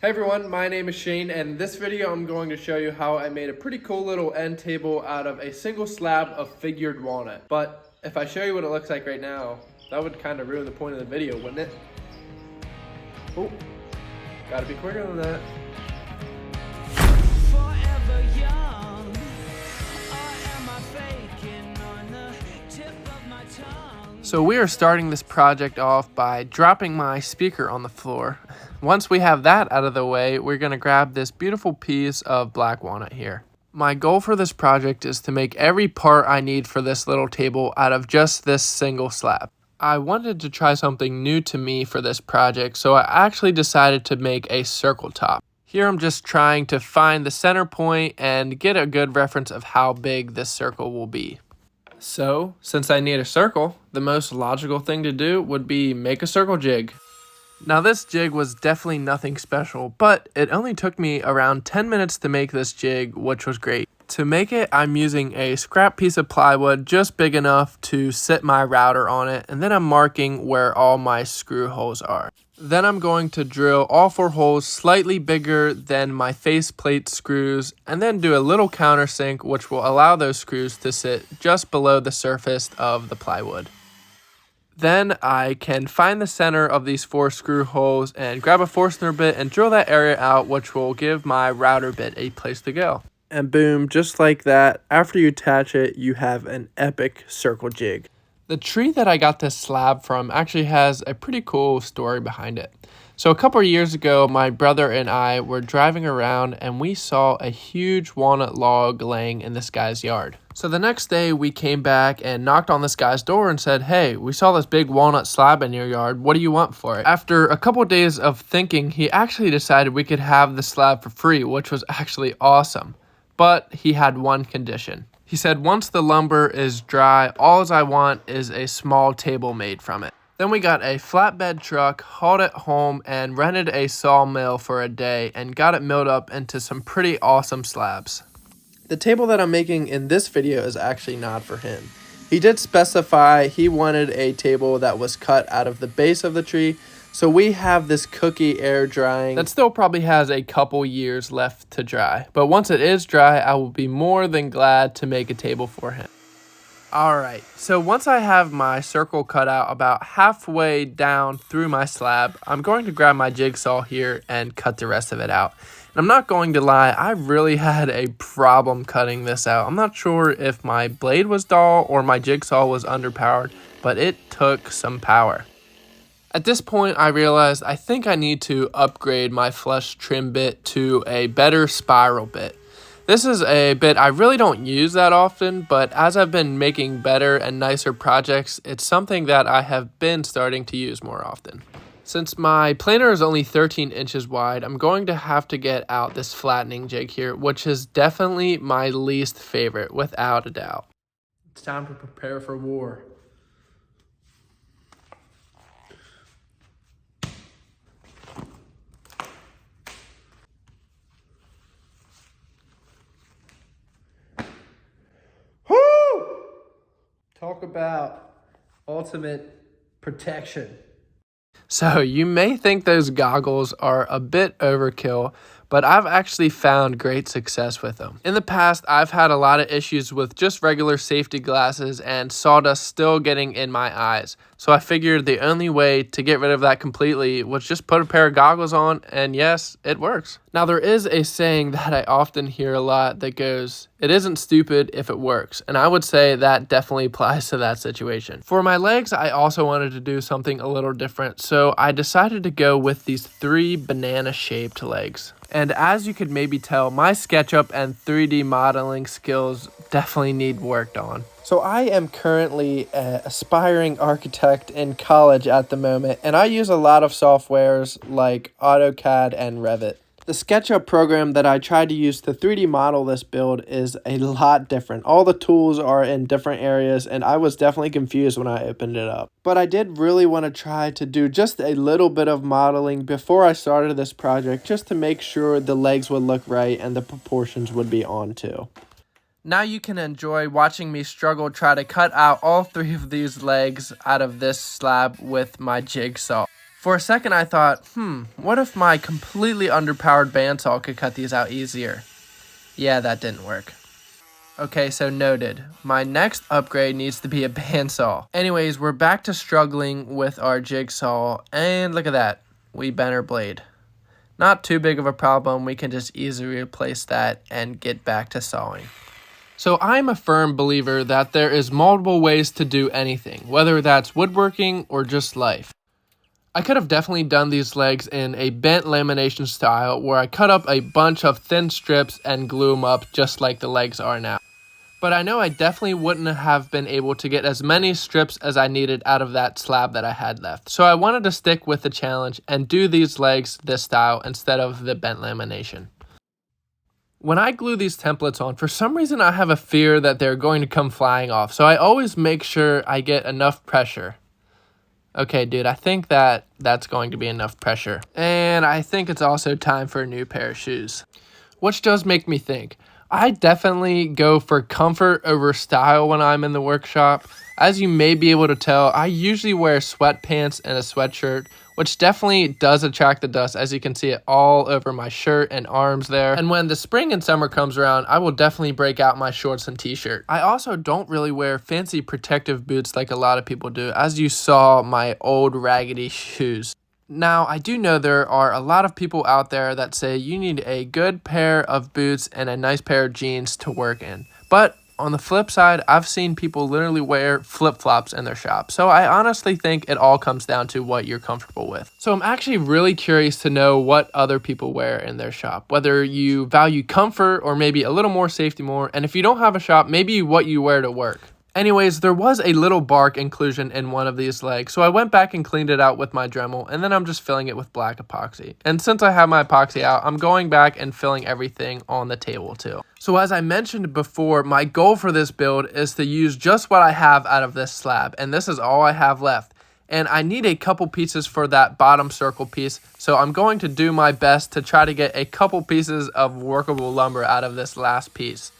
Hey everyone, my name is Shane, and in this video I'm going to show you how I made a pretty cool little end table out of a single slab of figured walnut. But if I show you what it looks like right now, that would kind of ruin the point of the video, wouldn't it? Oh, gotta be quicker than that. Forever young, or am I faking on the tip of my tongue? So we are starting this project off by dropping my speaker on the floor. Once we have that out of the way, we're going to grab this beautiful piece of black walnut here. My goal for this project is to make every part I need for this little table out of just this single slab. I wanted to try something new to me for this project, so I actually decided to make a circle top. Here I'm just trying to find the center point and get a good reference of how big this circle will be. So, since I need a circle, the most logical thing to do would be make a circle jig. Now this jig was definitely nothing special, but it only took me around 10 minutes to make this jig, which was great. To make it, I'm using a scrap piece of plywood just big enough to sit my router on it, and then I'm marking where all my screw holes are. Then I'm going to drill all 4 holes slightly bigger than my faceplate screws, and then do a little countersink which will allow those screws to sit just below the surface of the plywood. Then I can find the center of these 4 screw holes and grab a Forstner bit and drill that area out, which will give my router bit a place to go. And boom, just like that, after you attach it, you have an epic circle jig. The tree that I got this slab from actually has a pretty cool story behind it. So a couple of years ago, my brother and I were driving around and we saw a huge walnut log laying in this guy's yard. So the next day we came back and knocked on this guy's door and said, "Hey, we saw this big walnut slab in your yard. What do you want for it?" After a couple of days of thinking, he actually decided we could have the slab for free, which was actually awesome. But he had one condition. He said, once the lumber is dry, all I want is a small table made from it. Then we got a flatbed truck, hauled it home, and rented a sawmill for a day and got it milled up into some pretty awesome slabs. The table that I'm making in this video is actually not for him. He did specify he wanted a table that was cut out of the base of the tree, so we have this cookie air drying that still probably has a couple years left to dry. But once it is dry, I will be more than glad to make a table for him. Alright, so once I have my circle cut out about halfway down through my slab, I'm going to grab my jigsaw here and cut the rest of it out. And I'm not going to lie, I really had a problem cutting this out. I'm not sure if my blade was dull or my jigsaw was underpowered, but it took some power. At this point, I realized I think I need to upgrade my flush trim bit to a better spiral bit. This is a bit I really don't use that often, but as I've been making better and nicer projects, it's something that I have been starting to use more often. Since my planer is only 13 inches wide, I'm going to have to get out this flattening jig here, which is definitely my least favorite, without a doubt. It's time to prepare for war. Talk about ultimate protection. So you may think those goggles are a bit overkill, but I've actually found great success with them. In the past, I've had a lot of issues with just regular safety glasses and sawdust still getting in my eyes. So I figured the only way to get rid of that completely was just put a pair of goggles on, and yes, it works. Now there is a saying that I often hear a lot that goes, "It isn't stupid if it works," and I would say that definitely applies to that situation. For my legs, I also wanted to do something a little different, so I decided to go with these 3 banana-shaped legs. And as you could maybe tell, my SketchUp and 3D modeling skills definitely need worked on. So I am currently an aspiring architect in college at the moment, and I use a lot of softwares like AutoCAD and Revit. The SketchUp program that I tried to use to 3D model this build is a lot different. All the tools are in different areas, and I was definitely confused when I opened it up. But I did really want to try to do just a little bit of modeling before I started this project, just to make sure the legs would look right and the proportions would be on too. Now you can enjoy watching me struggle try to cut out all 3 of these legs out of this slab with my jigsaw. For a second I thought, what if my completely underpowered bandsaw could cut these out easier? Yeah, that didn't work. Okay, so noted. My next upgrade needs to be a bandsaw. Anyways, we're back to struggling with our jigsaw, and look at that. We bent our blade. Not too big of a problem, we can just easily replace that and get back to sawing. So I'm a firm believer that there is multiple ways to do anything, whether that's woodworking or just life. I could have definitely done these legs in a bent lamination style where I cut up a bunch of thin strips and glue them up just like the legs are now. But I know I definitely wouldn't have been able to get as many strips as I needed out of that slab that I had left. So I wanted to stick with the challenge and do these legs this style instead of the bent lamination. When I glue these templates on, for some reason I have a fear that they're going to come flying off. So I always make sure I get enough pressure. Okay, dude, I think that's going to be enough pressure. And I think it's also time for a new pair of shoes. Which does make me think. I definitely go for comfort over style when I'm in the workshop. As you may be able to tell, I usually wear sweatpants and a sweatshirt, which definitely does attract the dust, as you can see it all over my shirt and arms there. And when the spring and summer comes around, I will definitely break out my shorts and t-shirt. I also don't really wear fancy protective boots like a lot of people do, as you saw my old raggedy shoes. Now, I do know there are a lot of people out there that say you need a good pair of boots and a nice pair of jeans to work in. But on the flip side, I've seen people literally wear flip-flops in their shop. So I honestly think it all comes down to what you're comfortable with. So I'm actually really curious to know what other people wear in their shop, whether you value comfort or maybe a little more safety more. And if you don't have a shop, maybe what you wear to work. Anyways, there was a little bark inclusion in one of these legs, so I went back and cleaned it out with my Dremel, and then I'm just filling it with black epoxy. And since I have my epoxy out, I'm going back and filling everything on the table too. So as I mentioned before, my goal for this build is to use just what I have out of this slab, and this is all I have left. And I need a couple pieces for that bottom circle piece, so I'm going to do my best to try to get a couple pieces of workable lumber out of this last piece.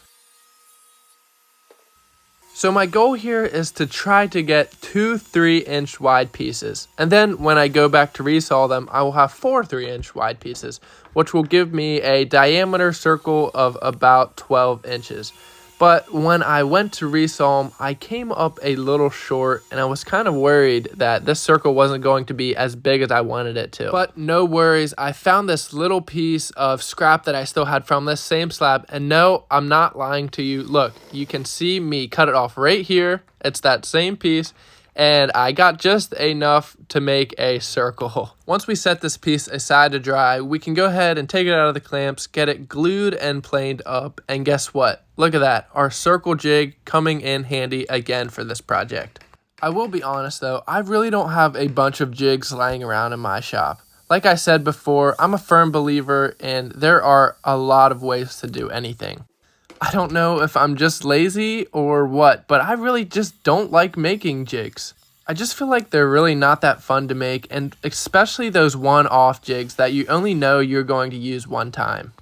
So my goal here is to try to get 2 3-inch wide pieces. And then when I go back to resaw them, I will have 4 3-inch wide pieces, which will give me a diameter circle of about 12 inches. But when I went to resaw them, I came up a little short, and I was kind of worried that this circle wasn't going to be as big as I wanted it to. But no worries, I found this little piece of scrap that I still had from this same slab, and no, I'm not lying to you. Look, you can see me cut it off right here. It's that same piece. And I got just enough to make a circle. Once we set this piece aside to dry, we can go ahead and take it out of the clamps, get it glued and planed up, and guess what? Look at that, our circle jig coming in handy again for this project. I will be honest though, I really don't have a bunch of jigs lying around in my shop. Like I said before, I'm a firm believer and there are a lot of ways to do anything. I don't know if I'm just lazy or what, but I really just don't like making jigs. I just feel like they're really not that fun to make, and especially those one-off jigs that you only know you're going to use one time.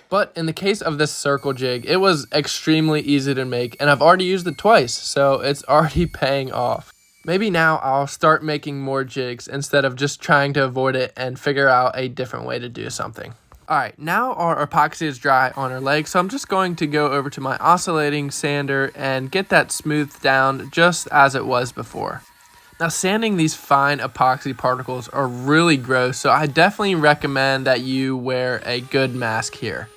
But in the case of this circle jig, it was extremely easy to make, and I've already used it twice, so it's already paying off. Maybe now I'll start making more jigs instead of just trying to avoid it and figure out a different way to do something. Alright, now our epoxy is dry on our legs, so I'm just going to go over to my oscillating sander and get that smoothed down just as it was before. Now, sanding these fine epoxy particles are really gross, so I definitely recommend that you wear a good mask here.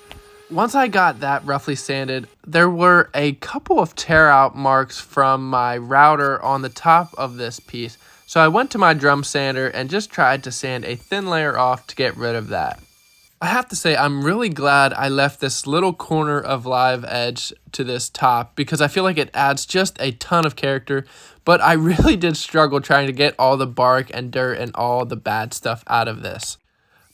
Once I got that roughly sanded, there were a couple of tear out marks from my router on the top of this piece, so I went to my drum sander and just tried to sand a thin layer off to get rid of that. I have to say, I'm really glad I left this little corner of live edge to this top because I feel like it adds just a ton of character, but I really did struggle trying to get all the bark and dirt and all the bad stuff out of this.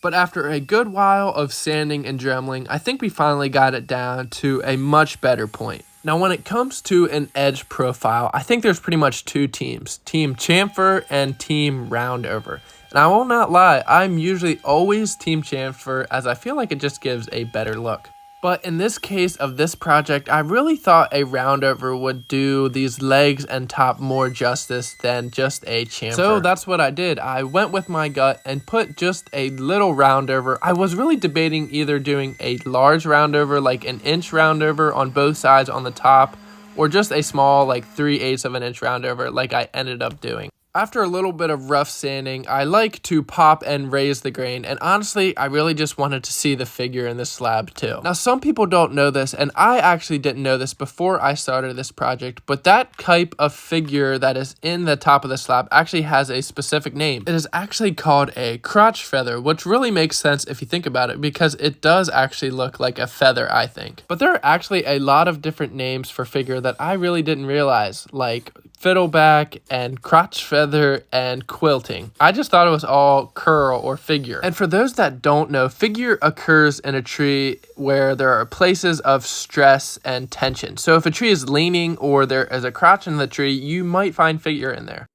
But after a good while of sanding and dremeling, I think we finally got it down to a much better point. Now, when it comes to an edge profile, I think there's pretty much two teams, Team Chamfer and Team Roundover. And I will not lie, I'm usually always Team Chamfer as I feel like it just gives a better look. But in this case of this project, I really thought a roundover would do these legs and top more justice than just a chamfer. So that's what I did. I went with my gut and put just a little roundover. I was really debating either doing a large roundover, like an inch roundover on both sides on the top, or just a small, like 3/8 of an inch roundover like I ended up doing. After a little bit of rough sanding, I like to pop and raise the grain, and honestly, I really just wanted to see the figure in this slab too. Now, some people don't know this, and I actually didn't know this before I started this project, but that type of figure that is in the top of the slab actually has a specific name. It is actually called a crotch feather, which really makes sense if you think about it, because it does actually look like a feather, I think. But there are actually a lot of different names for figure that I really didn't realize, like fiddleback and crotch feather and quilting. I just thought it was all curl or figure. And for those that don't know, figure occurs in a tree where there are places of stress and tension. So if a tree is leaning or there is a crotch in the tree, you might find figure in there.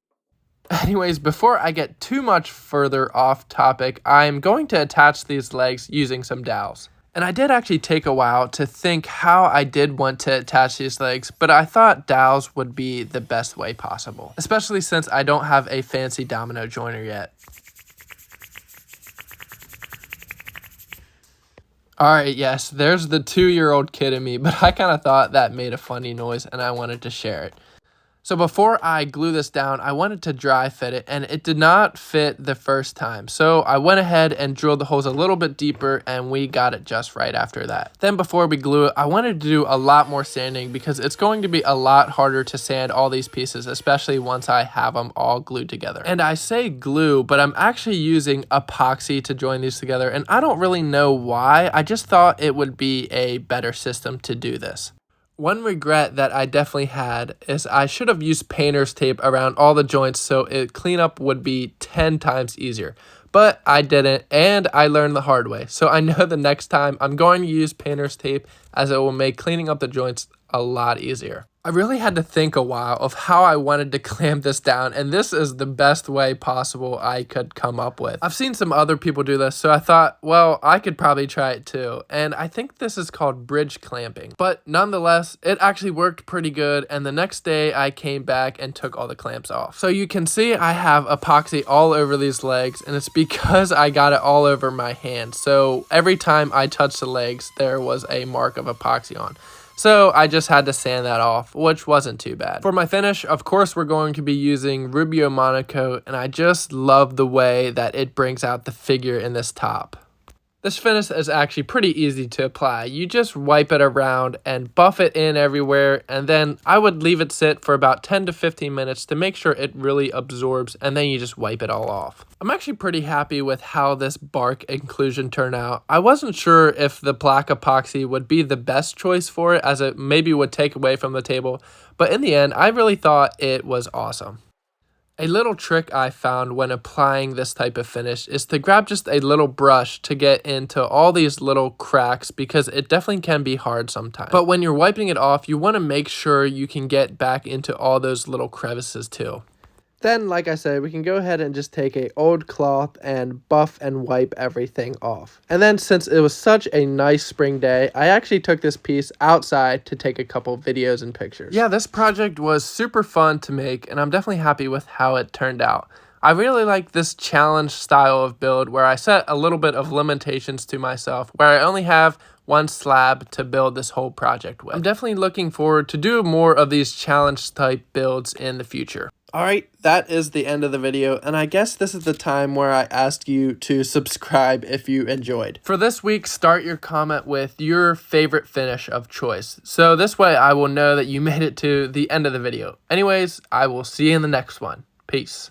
Anyways, before I get too much further off topic, I'm going to attach these legs using some dowels. And I did actually take a while to think how I did want to attach these legs, but I thought dowels would be the best way possible, especially since I don't have a fancy domino joiner yet. Alright, yes, there's the 2-year-old kid in me, but I kind of thought that made a funny noise and I wanted to share it. So before I glue this down, I wanted to dry fit it, and it did not fit the first time. So I went ahead and drilled the holes a little bit deeper, and we got it just right after that. Then before we glue it, I wanted to do a lot more sanding because it's going to be a lot harder to sand all these pieces, especially once I have them all glued together. And I say glue, but I'm actually using epoxy to join these together, and I don't really know why. I just thought it would be a better system to do this. One regret that I definitely had is I should have used painter's tape around all the joints so cleanup would be 10 times easier. But I didn't, and I learned the hard way. So I know the next time I'm going to use painter's tape, as it will make cleaning up the joints a lot easier. I really had to think a while of how I wanted to clamp this down, and this is the best way possible I could come up with. I've seen some other people do this, so I thought, well, I could probably try it too. And I think this is called bridge clamping. But nonetheless, it actually worked pretty good, and the next day I came back and took all the clamps off. So you can see I have epoxy all over these legs, and it's because I got it all over my hand. So every time I touched the legs, there was a mark of epoxy on. So I just had to sand that off, which wasn't too bad. For my finish, of course, we're going to be using Rubio Monocoat, and I just love the way that it brings out the figure in this top. This finish is actually pretty easy to apply. You just wipe it around and buff it in everywhere, and then I would leave it sit for about 10 to 15 minutes to make sure it really absorbs, and then you just wipe it all off. I'm actually pretty happy with how this bark inclusion turned out. I wasn't sure if the black epoxy would be the best choice for it, as it maybe would take away from the table, but in the end, I really thought it was awesome. A little trick I found when applying this type of finish is to grab just a little brush to get into all these little cracks, because it definitely can be hard sometimes. But when you're wiping it off, you want to make sure you can get back into all those little crevices too. Then, like I said, we can go ahead and just take a old cloth and buff and wipe everything off. And then, since it was such a nice spring day, I actually took this piece outside to take a couple videos and pictures. Yeah, this project was super fun to make, and I'm definitely happy with how it turned out. I really like this challenge style of build where I set a little bit of limitations to myself, where I only have one slab to build this whole project with. I'm definitely looking forward to do more of these challenge type builds in the future. Alright, that is the end of the video, and I guess this is the time where I ask you to subscribe if you enjoyed. For this week, start your comment with your favorite finish of choice, so this way I will know that you made it to the end of the video. Anyways, I will see you in the next one. Peace.